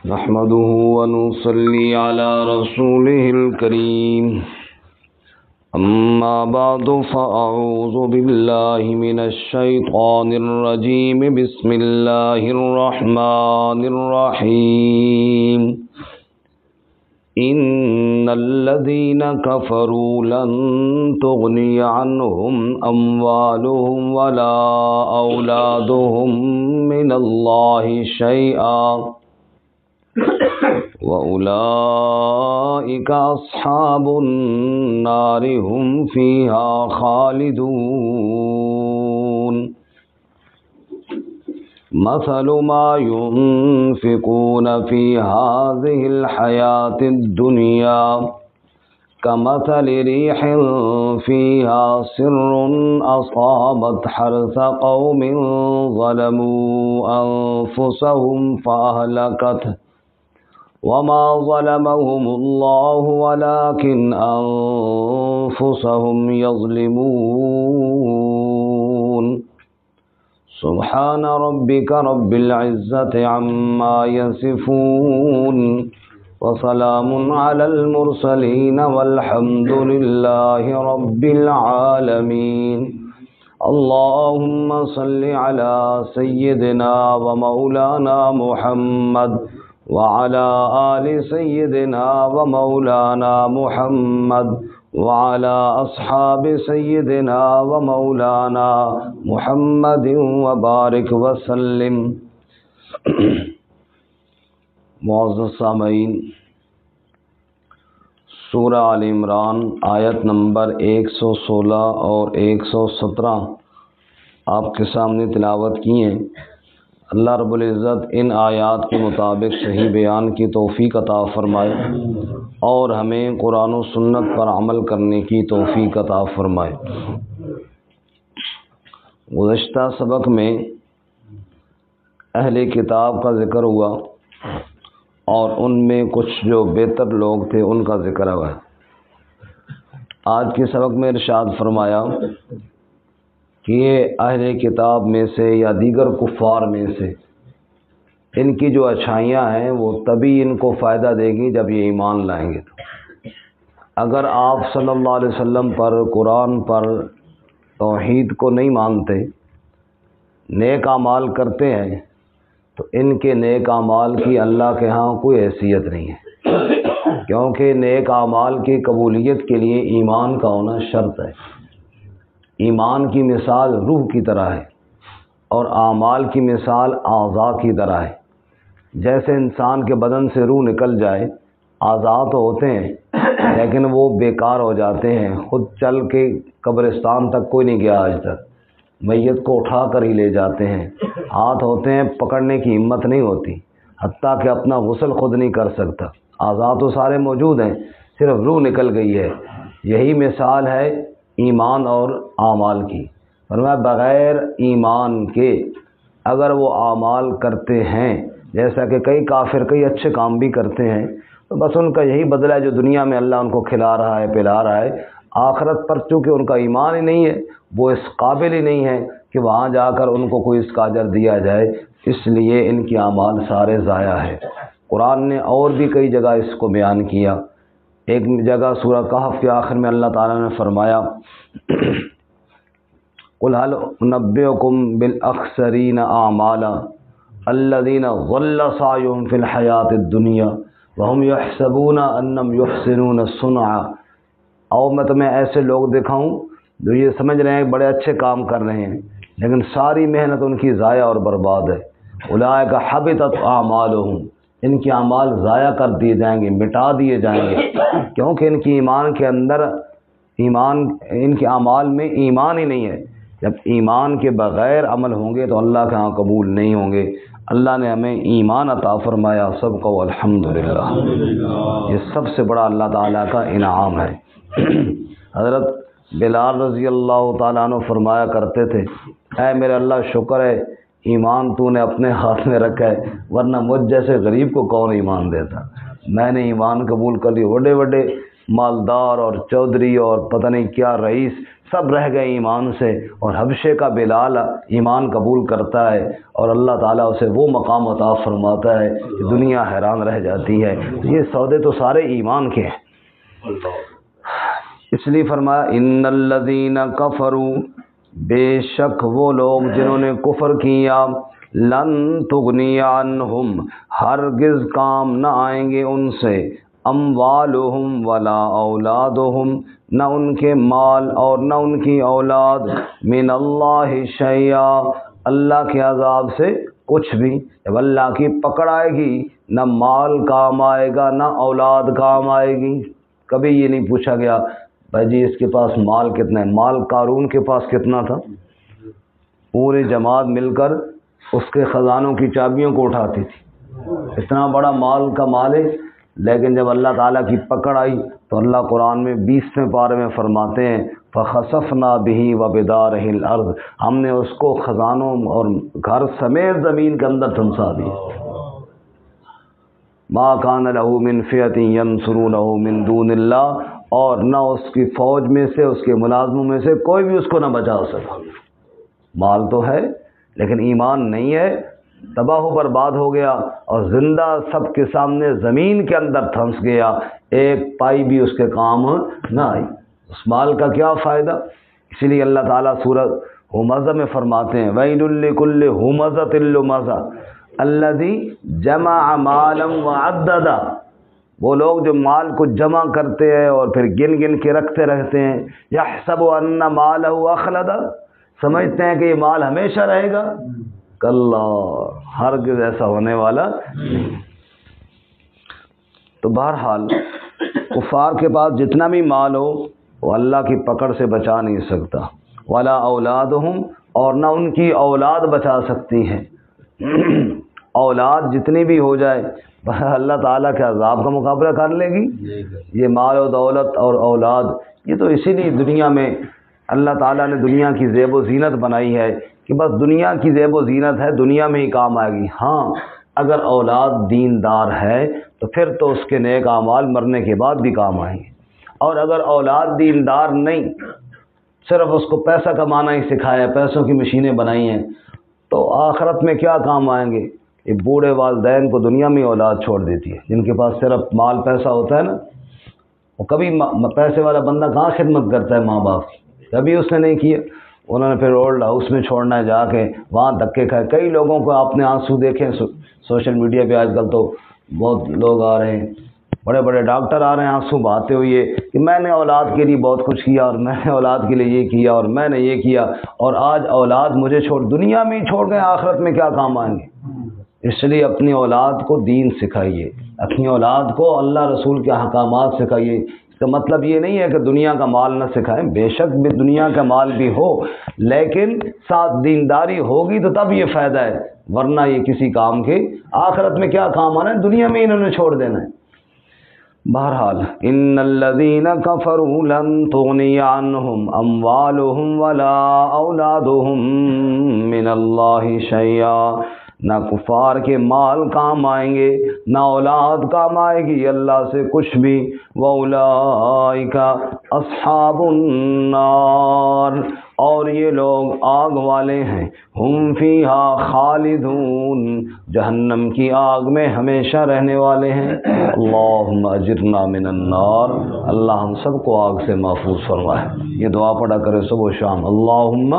نحمده ونصلي على رسوله الكريم أما بعد فأعوذ بالله من الشيطان الرجيم بسم الله الرحمن الرحيم إن الذين كفروا لن تغني عنهم أموالهم ولا أولادهم من الله شيئا وأولئك أصحاب النار هم فيها خالدون مثل ما ينفقون في هذه الحياة الدنيا كمثل ريح فيها سر أصابت حرث قوم ظلموا أنفسهم فأهلكته وما ظلمهم الله ولكن أنفسهم يظلمون سبحان ربك رب العزة عما يصفون وسلام على المرسلين والحمد لله رب العالمين اللهم صل على سيدنا ومولانا محمد وعلى آل سيدنا ومولانا محمد وعلى أصحاب سيدنا ومولانا محمد وبارك وسلم. معزز سامعین، سورہ آل عمران آیت نمبر 116 اور 117 آپ کے سامنے تلاوت کی ہیں. اللہ رب العزت ان آیات کے مطابق صحیح بیان کی توفیق عطا فرمائے اور ہمیں قرآن و سنت پر عمل کرنے کی توفیق عطا فرمائے. گزشتہ سبق میں اہل کتاب کا ذکر ہوا اور ان میں کچھ جو بہتر لوگ تھے ان کا ذکر ہوا. آج کے سبق میں ارشاد فرمایا کہ یہ اہل کتاب میں سے یا دیگر کفار میں سے ان کی جو اچھائیاں ہیں وہ تبھی ان کو فائدہ دے گی جب یہ ایمان لائیں گے. تو اگر آپ صلی اللہ علیہ وسلم پر، قرآن پر، توحید کو نہیں مانتے، نیک اعمال کرتے ہیں، تو ان کے نیک اعمال کی اللہ کے ہاں کوئی حیثیت نہیں ہے، کیونکہ نیک اعمال کی قبولیت کے لیے ایمان کا ہونا شرط ہے. ایمان کی مثال روح کی طرح ہے اور اعمال کی مثال اعضاء کی طرح ہے. جیسے انسان کے بدن سے روح نکل جائے، اعضاء تو ہوتے ہیں لیکن وہ بیکار ہو جاتے ہیں، خود چل کے قبرستان تک کوئی نہیں گیا آج تک، میت کو اٹھا کر ہی لے جاتے ہیں. ہاتھ ہوتے ہیں پکڑنے کی ہمت نہیں ہوتی، حتیٰ کہ اپنا غسل خود نہیں کر سکتا. اعضاء تو سارے موجود ہیں، صرف روح نکل گئی ہے. یہی مثال ہے ایمان اور اعمال کی. فرمایا بغیر ایمان کے اگر وہ اعمال کرتے ہیں، جیسا کہ کئی کافر کئی اچھے کام بھی کرتے ہیں، تو بس ان کا یہی بدلہ ہے جو دنیا میں اللہ ان کو کھلا رہا ہے، پلا رہا ہے. آخرت پر چونکہ ان کا ایمان ہی نہیں ہے، وہ اس قابل ہی نہیں ہے کہ وہاں جا کر ان کو کوئی اس کا اجر دیا جائے، اس لیے ان کے اعمال سارے ضائع ہے. قرآن نے اور بھی کئی جگہ اس کو بیان کیا. ایک جگہ سورہ کہف کے آخر میں اللہ تعالیٰ نے فرمایا قُلْ هَلْ أُنَبِّئُكُمْ بِالْأَخْسَرِينَ أَعْمَالًا الَّذِينَ ضَلَّ سَعْيُهُمْ فِي الْحَيَاةِ الدُّنْيَا وَهُمْ يَحْسَبُونَ أَنَّهُمْ يُحْسِنُونَ صُنْعًا. اور میں تمہیں ایسے لوگ دکھاؤں جو یہ سمجھ رہے ہیں بڑے اچھے کام کر رہے ہیں لیکن ساری محنت ان کی ضائع اور برباد ہے. أُولَئِكَ حَبِطَتْ أَعْمَالُهُمْ، ان کے اعمال ضائع کر دیے جائیں گے، مٹا دیے جائیں گے، کیونکہ ان کی ایمان کے اندر ان کے اعمال میں ایمان ہی نہیں ہے. جب ایمان کے بغیر عمل ہوں گے تو اللہ کے ہاں قبول نہیں ہوں گے. اللہ نے ہمیں ایمان عطا فرمایا، سب کو الحمدللہ. یہ سب سے بڑا اللہ تعالیٰ کا انعام ہے. حضرت بلال رضی اللہ تعالیٰ عنہ فرمایا کرتے تھے، اے میرے اللہ شکر ہے ایمان تو نے اپنے ہاتھ میں رکھا ہے، ورنہ مجھ جیسے غریب کو کون ایمان دیتا. میں نے ایمان قبول کر لی. بڑے بڑے مالدار اور چودھری اور پتہ نہیں کیا رئیس سب رہ گئے ایمان سے، اور حبشے کا بلال ایمان قبول کرتا ہے اور اللہ تعالیٰ اسے وہ مقام عطا فرماتا ہے کہ دنیا حیران رہ جاتی ہے۔ یہ سودے تو سارے ایمان کے ہیں۔ اس لیے فرمایا ان الذین کفروا، بے شک وہ لوگ جنہوں نے کفر کیا، لن تغنی عنہم، ہرگز کام نہ آئیں گے ان سے، اموالہم ولا اولادہم، نہ ان کے مال اور نہ ان کی اولاد، من اللہ شیئا، اللہ کے عذاب سے کچھ بھی۔ جب اللہ کی پکڑ آئے گی، نہ مال کام آئے گا نہ اولاد کام آئے گی۔ کبھی یہ نہیں پوچھا گیا بھائی جی اس کے پاس مال کتنا ہے۔ مال قارون کے پاس کتنا تھا؟ پوری جماعت مل کر اس کے خزانوں کی چابیوں کو اٹھاتی تھی، اتنا بڑا مال کا مالک۔ لیکن جب اللہ تعالیٰ کی پکڑ آئی تو اللہ قرآن میں 20ویں پارے میں فرماتے ہیں فَخَسَفْنَا بِهِ وَبِدَارِهِ الْأَرْضِ، ہم نے اس کو خزانوں اور گھر سمیت زمین کے اندر دھنسا دیا۔ مَا كَانَ لَهُ مِنْ فِئَةٍ يَنْصُرُونَهُ مِنْ دُونِ اللَّهِ، اور نہ اس کی فوج میں سے، اس کے ملازموں میں سے کوئی بھی اس کو نہ بچا سکا۔ مال تو ہے لیکن ایمان نہیں ہے، تباہ و برباد ہو گیا اور زندہ سب کے سامنے زمین کے اندر دھنس گیا، ایک پائی بھی اس کے کام نہ آئی۔ اس مال کا کیا فائدہ؟ اسی لیے اللہ تعالیٰ سورۃ ہمزہ میں فرماتے ہیں وَيْلٌ لِكُلِّ ہُمَزَةٍ لُمَزَةٍ الَّذِي جَمَعَ مَالًا وَعَدَّدَهُ، وہ لوگ جو مال کو جمع کرتے ہیں اور پھر گن گن کے رکھتے رہتے ہیں، یحسب ان مالہ اخلد، سمجھتے ہیں کہ یہ مال ہمیشہ رہے گا، کلا، ہرگز ایسا ہونے والا نہیں۔ تو بہرحال کفار کے پاس جتنا بھی مال ہو وہ اللہ کی پکڑ سے بچا نہیں سکتا، ولا اولادہم، اور نہ ان کی اولاد بچا سکتی ہے۔ اولاد جتنی بھی ہو جائے اللہ تعالیٰ کے عذاب کا مقابلہ کر لے گی؟ یہ مال و دولت اور اولاد، یہ تو اسی لیے دنیا میں اللہ تعالیٰ نے دنیا کی زیب و زینت بنائی ہے کہ بس دنیا کی زیب و زینت ہے، دنیا میں ہی کام آئے گی۔ ہاں اگر اولاد دیندار ہے تو پھر تو اس کے نیک اعمال مرنے کے بعد بھی کام آئیں گے، اور اگر اولاد دیندار نہیں، صرف اس کو پیسہ کمانا ہی سکھایا، پیسوں کی مشینیں بنائی ہیں، تو آخرت میں کیا کام آئیں گے؟ یہ بوڑھے والدین کو دنیا میں اولاد چھوڑ دیتی ہے، جن کے پاس صرف مال پیسہ ہوتا ہے نا، وہ کبھی پیسے والا بندہ کہاں خدمت کرتا ہے ماں باپ کی، کبھی اس نے نہیں کیا۔ انہوں نے پھر اولڈ ہاؤس میں چھوڑنا ہے، جا کے وہاں دھکے کھائے۔ کئی لوگوں کو آپ نے آنسو دیکھے سوشل میڈیا پہ، آج کل تو بہت لوگ آ رہے ہیں، بڑے بڑے ڈاکٹر آ رہے ہیں آنسو بہاتے ہوئے کہ میں نے اولاد کے لیے بہت کچھ کیا، اور میں نے اولاد کے لیے یہ کیا، اور میں نے یہ کیا، اور آج اولاد مجھے چھوڑ دنیا میں ہی چھوڑ گئے، آخرت میں کیا کام آئیں گے؟ اس لیے اپنی اولاد کو دین سکھائیے، اپنی اولاد کو اللہ رسول کے احکامات سکھائیے۔ اس کا مطلب یہ نہیں ہے کہ دنیا کا مال نہ سکھائیں، بے شک بھی دنیا کا مال بھی ہو، لیکن ساتھ دینداری ہوگی تو تب یہ فائدہ ہے، ورنہ یہ کسی کام کے آخرت میں کیا کام آنا ہے، دنیا میں انہوں نے چھوڑ دینا ہے۔ بہرحال ان الذین کفروا لن تغنی عنہم اموالہم ولا اولادہم من اللہ شیئا، نہ کفار کے مال کام آئیں گے نہ اولاد کام آئے گی اللہ سے کچھ بھی۔ وَأُولَئِكَ أَصْحَابُ النَّارِ، اور یہ لوگ آگ والے ہیں، ہم فیہا خالدون، جہنم کی آگ میں ہمیشہ رہنے والے ہیں۔ اللہم اجرنا من النار، اللہ ہم سب کو آگ سے محفوظ فرمائے۔ یہ دعا پڑھا کرے صبح و شام، اللہم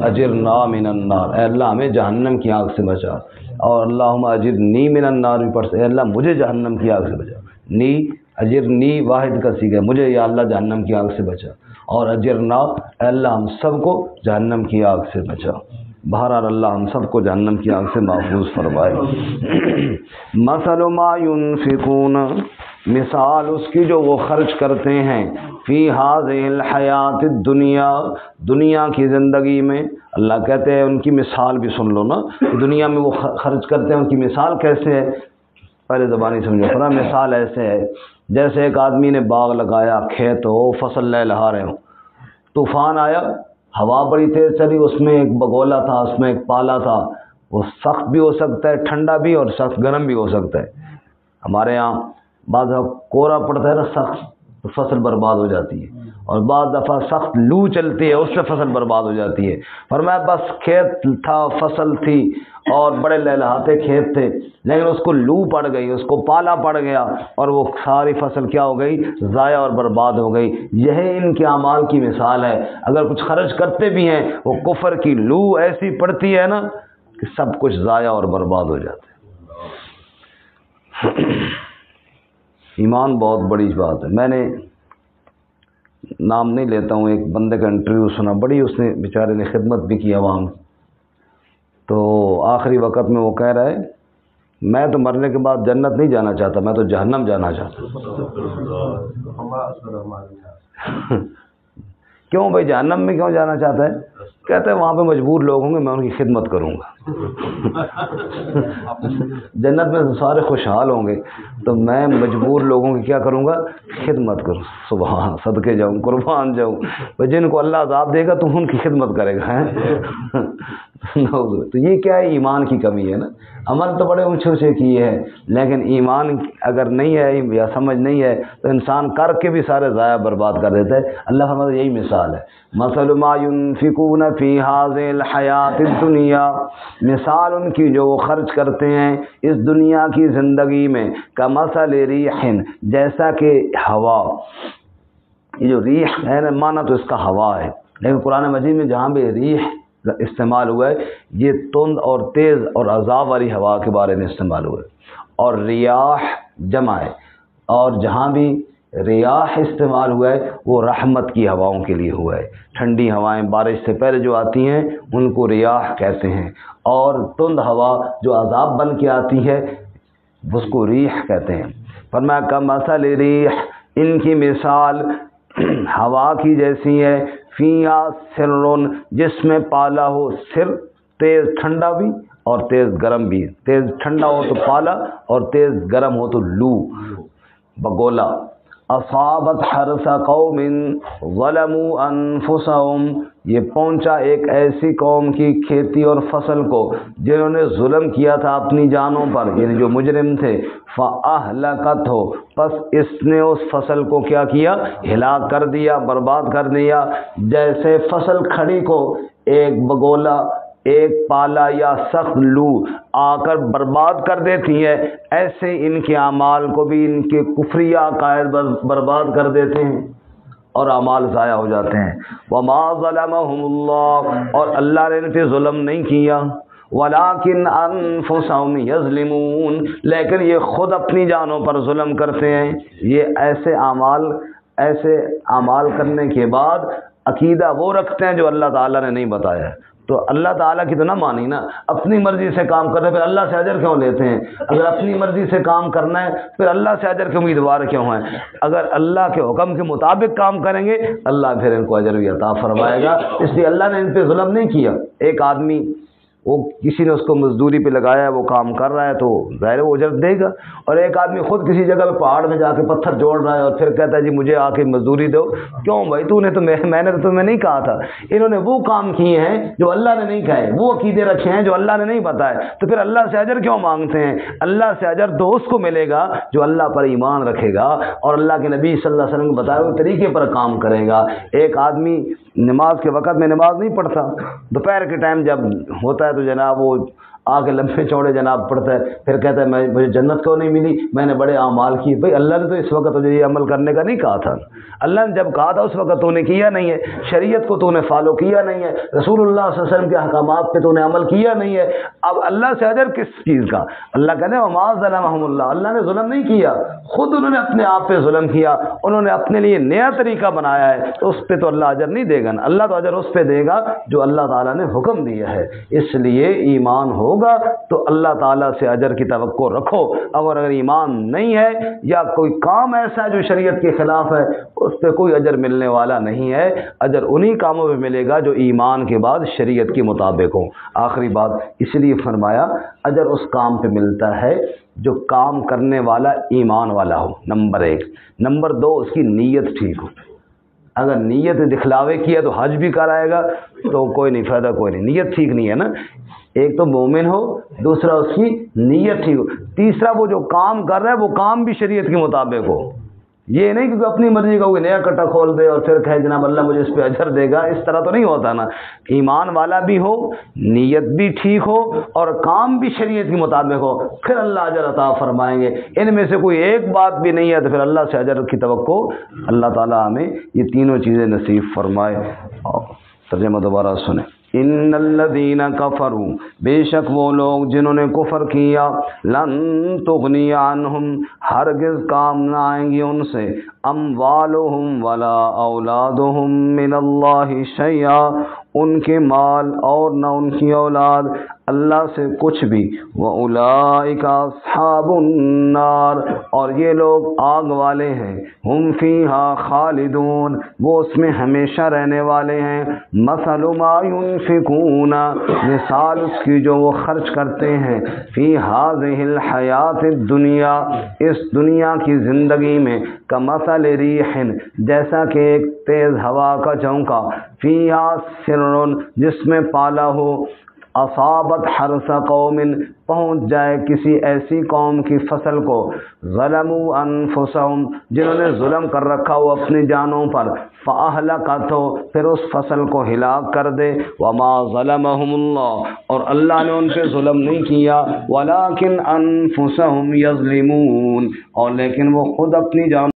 اجرنا من النار، اے اللہ ہمیں جہنم کی آگ سے بچا، اور اللہم اجرنی من النار بھی پڑھ سکتے، اے اللہ مجھے جہنم کی آگ سے بچا۔ نی اجرنی واحد کا صیغہ ہے، مجھے یا اللہ جہنم کی آگ سے بچا، اور اجرنا اے اللہ ہم سب کو جہنم کی آگ سے بچا۔ بہرحال اللہ ہم سب کو جہنم کی آگ سے محفوظ فرمائے۔ مثل ما ينفقون، مثال اس کی جو وہ خرچ کرتے ہیں، فی هذه الحیات الدنیا، دنیا کی زندگی میں۔ اللہ کہتے ہیں ان کی مثال بھی سن لو نا، دنیا میں وہ خرچ کرتے ہیں، ان کی مثال کیسے ہے؟ پہلے زبانی سمجھو، پورا مثال ایسے ہے جیسے ایک آدمی نے باغ لگایا، کھیت ہو، فصل لہلہا رہے ہوں، طوفان آیا، ہوا بڑی تیز چلی، اس میں ایک بگولا تھا، اس میں ایک پالا تھا، وہ سخت بھی ہو سکتا ہے، ٹھنڈا بھی، اور سخت گرم بھی ہو سکتا ہے۔ ہمارے یہاں بعض کوہرا پڑتا ہے نا سخت، تو فصل برباد ہو جاتی ہے، اور بعض دفعہ سخت لو چلتی ہے، اس سے فصل برباد ہو جاتی ہے۔ فرمایا بس کھیت تھا، فصل تھی اور بڑے لہلہاتے کھیت تھے، لیکن اس کو لو پڑ گئی، اس کو پالا پڑ گیا، اور وہ ساری فصل کیا ہو گئی؟ ضائع اور برباد ہو گئی۔ یہی ان کے اعمال کی مثال ہے۔ اگر کچھ خرچ کرتے بھی ہیں، وہ کفر کی لو ایسی پڑتی ہے نا کہ سب کچھ ضائع اور برباد ہو جاتا ہے۔ ایمان بہت بڑی بات ہے۔ میں نے نام نہیں لیتا ہوں، ایک بندے کا انٹرویو سنا، بڑی اس نے بیچارے نے خدمت بھی کی عوام، تو آخری وقت میں وہ کہہ رہا ہے میں تو مرنے کے بعد جنت نہیں جانا چاہتا، میں تو جہنم جانا چاہتا کیوں بھائی جہنم میں کیوں جانا چاہتا ہے؟ کہتے ہیں وہاں پہ مجبور لوگ ہوں گے، میں ان کی خدمت کروں گا جنت میں سارے خوشحال ہوں گے، تو میں مجبور لوگوں کی کیا کروں گا؟ خدمت کروں۔ سبحان، صدقے جاؤں، قربان جاؤں۔ جن کو اللہ عذاب دے گا تم ان کی خدمت کرے گا تو یہ کیا ہے؟ ایمان کی کمی ہے نا۔ عمل تو بڑے اونچے اونچے کیے ہیں، لیکن ایمان اگر نہیں ہے یا سمجھ نہیں ہے تو انسان کر کے بھی سارے ضائع برباد کر دیتا ہے۔ اللہ ہمارا یہی مثال ہے، مثل ما ينفقون فی هذه الحیات الدنیا، مثال ان کی جو وہ خرچ کرتے ہیں اس دنیا کی زندگی میں، کمثل ریح، جیسا کہ ہوا۔ یہ جو ریح ہے نا، معنی تو اس کا ہوا ہے، لیکن قرآن مجید میں جہاں بھی ریح استعمال ہوا ہے یہ تند اور تیز اور عذاب والی ہوا کے بارے میں استعمال ہوا ہے، اور ریاح جمع ہے، اور جہاں بھی ریاح استعمال ہوا ہے وہ رحمت کی ہواؤں کے لیے ہوا ہے۔ ٹھنڈی ہوائیں بارش سے پہلے جو آتی ہیں ان کو ریاح کہتے ہیں، اور تند ہوا جو عذاب بن کے آتی ہے اس کو ریح کہتے ہیں۔ فرمایا کمثل ریح، ان کی مثال ہوا کی جیسی ہے، فیہا سرٌ، جس میں پالا ہو، سر تیز ٹھنڈا بھی اور تیز گرم بھی، تیز ٹھنڈا ہو تو پالا اور تیز گرم ہو تو لو، بگولا۔ اصابت حرث قوم ظلموا انفسهم، یہ پہنچا ایک ایسی قوم کی کھیتی اور فصل کو جنہوں نے ظلم کیا تھا اپنی جانوں پر، یعنی جو مجرم تھے، فَأَهْلَكَتْهُ، پس اس نے اس فصل کو کیا کیا؟ ہلاک کر دیا، برباد کر دیا۔ جیسے فصل کھڑی کو ایک بگولا، ایک پالا یا سخت لو آ کر برباد کر دیتی ہے، ایسے ان کے اعمال کو بھی ان کے کفریہ عقائد برباد کر دیتے ہیں اور اعمال ضائع ہو جاتے ہیں۔ وَمَا ظَلَمَهُمُ اللَّهُ، اور اللہ نے ان پہ ظلم نہیں کیا، وَلَٰكِنْ أَنفُسَهُمْ يَظْلِمُونَ، لیکن یہ خود اپنی جانوں پر ظلم کرتے ہیں۔ یہ ایسے اعمال کرنے کے بعد عقیدہ وہ رکھتے ہیں جو اللہ تعالیٰ نے نہیں بتایا ہے، تو اللہ تعالیٰ کی تو نہ مانی نا، اپنی مرضی سے کام کر رہے پھر اللہ سے اجر کیوں لیتے ہیں؟ اگر اپنی مرضی سے کام کرنا ہے پھر اللہ سے اجر کے امیدوار کیوں ہیں؟ اگر اللہ کے حکم کے مطابق کام کریں گے اللہ پھر ان کو اجر بھی عطا فرمائے گا، اس لیے اللہ نے ان پہ ظلم نہیں کیا۔ ایک آدمی وہ کسی نے اس کو مزدوری پہ لگایا ہے، وہ کام کر رہا ہے تو ظاہر وہ اجر دے گا، اور ایک آدمی خود کسی جگہ پہ پہاڑ میں جا کے پتھر جوڑ رہا ہے اور پھر کہتا ہے جی مجھے آ کے مزدوری دو، کیوں بھائی تو نے تو میں نے تو تمہیں نہیں کہا تھا۔ انہوں نے وہ کام کیے ہیں جو اللہ نے نہیں کہے، وہ عقیدے رکھے ہیں جو اللہ نے نہیں بتائے، تو پھر اللہ سے اجر کیوں مانگتے ہیں؟ اللہ سے اجر تو اس کو ملے گا جو اللہ پر ایمان رکھے گا اور اللہ کے نبی صلی اللہ علیہ وسلم کو بتائے ہوئے طریقے پر کام کرے گا۔ ایک آدمی نماز کے وقت میں نماز نہیں پڑھتا، دوپہر کے ٹائم جب ہوتا ہے تو جناب وہ آ کے لمبے چوڑے جناب پڑھتا ہے، پھر کہتا ہے مجھے جنت کیوں نہیں ملی، میں نے بڑے اعمال کیے۔ بھائی اللہ نے تو اس وقت تجھے یہ عمل کرنے کا نہیں کہا تھا، اللہ نے جب کہا تھا اس وقت تو نے کیا نہیں ہے، شریعت کو تو نے فالو کیا نہیں ہے، رسول اللہ صلی اللہ علیہ وسلم کے احکامات پہ تو نے عمل کیا نہیں ہے، اب اللہ سے اجر کس چیز کا؟ اللہ کہتے ہیں وما ظلمهم اللہ، اللہ نے ظلم نہیں کیا، خود انہوں نے اپنے آپ پہ ظلم کیا، انہوں نے اپنے لیے نیا طریقہ بنایا ہے، تو اس پہ تو اللہ اجر نہیں دے گا، اللہ تو اجر اس پہ دے گا جو اللہ تعالیٰ نے حکم دیا ہے۔ اس لیے ایمان ہوگا تو اللہ تعالیٰ سے اجر کی توقع رکھو، اگر ایمان نہیں ہے یا کوئی کام ایسا ہے جو شریعت کے خلاف ہے اس پہ کوئی اجر ملنے والا نہیں ہے، اجر انہی کاموں پہ ملے گا جو ایمان کے بعد شریعت کے مطابق ہوں۔ آخری بات اس لیے فرمایا اجر اس کام پہ ملتا ہے جو کام کرنے والا ایمان والا ہو، نمبر 1۔ نمبر 2 اس کی نیت ٹھیک ہو۔ اگر نیت دکھلاوے کیا تو حج بھی کرائے گا تو کوئی نہیں، فائدہ کوئی نہیں، نیت ٹھیک نہیں ہے نا۔ ایک تو مومن ہو، دوسرا اس کی نیت ٹھیک ہو، تیسرا وہ جو کام کر رہا ہے وہ کام بھی شریعت کے مطابق ہو۔ یہ نہیں کہ اپنی مرضی کا کوئی نیا کٹا کھول دے اور پھر کہے جناب اللہ مجھے اس پہ اجر دے گا، اس طرح تو نہیں ہوتا نا۔ ایمان والا بھی ہو، نیت بھی ٹھیک ہو اور کام بھی شریعت کے مطابق ہو، پھر اللہ اجر عطا فرمائیں گے۔ ان میں سے کوئی ایک بات بھی نہیں ہے تو پھر اللہ سے اجر کی توقع، اللہ تعالیٰ ہمیں یہ تینوں چیزیں نصیب فرمائے۔ ترجمہ دوبارہ سنیں۔ ان الذین کفروا، بے شک وہ لوگ جنہوں نے کفر کیا، لن تغنی عنہم، ہرگز کام نہ آئیں گی ان سے، اموالہم ولا اولادہم من اللہ شیئا، ان کے مال اور نہ ان کی اولاد اللہ سے کچھ بھی، وَأُولَئِكَ أَصْحَابُ النَّارِ، اور یہ لوگ آگ والے ہیں، ہم فیہا خالدون، وہ اس میں ہمیشہ رہنے والے ہیں۔ مثل ما ينفقون، مثال اس کی جو وہ خرچ کرتے ہیں، فی هذه الحیات الدنیا، اس دنیا کی زندگی میں، کمثل ریح، جیسا کہ ایک تیز ہوا کا جھونکا، فیہا سر، جس میں پالا ہو، اصابت حرث قوم، پہنچ جائے کسی ایسی قوم کی فصل کو، ظلموا انفسہم، جنہوں نے ظلم کر رکھا ہو اپنی جانوں پر، فاہلکت، پھر اس فصل کو ہلاک کر دے، وما ظلمہم اللہ، اور اللہ نے ان پہ ظلم نہیں کیا، ولکن انفسہم یظلمون، اور لیکن وہ خود اپنی جانوں